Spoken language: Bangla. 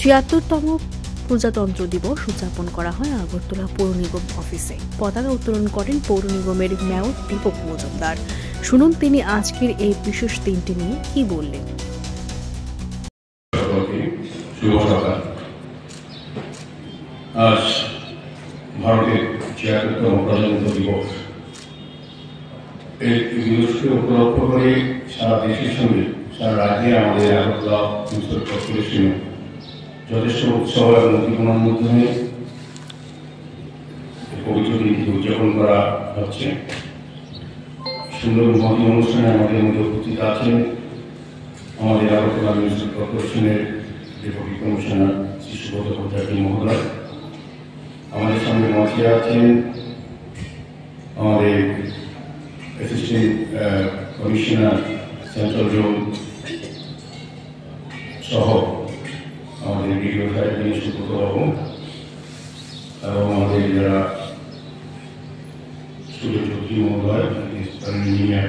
৭৬তম প্রজাতন্ত্র দিবস উদযাপন করা হয় আগরতলা পৌর নিগম অফিসে। পতাকা উত্তোলন করেন পৌর নিগমের মেয়র দীপক মজুমদার। শুনুন তিনি আজকের এই বিশেষ দিনটি নিয়ে কি বললেন। আজ ভারতের ৭৬তম প্রজাতন্ত্র দিবস। এই দিবসকে উপলক্ষ করে সারা দেশের সঙ্গে সারা রাজ্যে আমাদের আগরতলা মিউনিসিপাল কর্পোরেশনে যথেষ্ট উৎসব এবং উদ্দীপনার মাধ্যমে পবিত্র দিনটি উদযাপন করা হচ্ছে। সুন্দর মহতি অনুষ্ঠানে আমাদের মধ্যে উপস্থিত আছেন আমাদের আগরতলা মিউনিসিপাল কর্পোরেশনের ডেপুটি কমিশনার শ্রী সুব্রত ভট্টাচার্য মহোদয়। আমাদের সঙ্গে মঞ্চে আছেন আমাদের অ্যাসিস্ট্যান্ট কমিশনার সেন্ট্রাল জোন সহ আমাদের বিডিও সাহেব সুব্রত বাবু এবং আমাদের যারা স্টুডেন্ট মহোদয় ইঞ্জিনিয়ার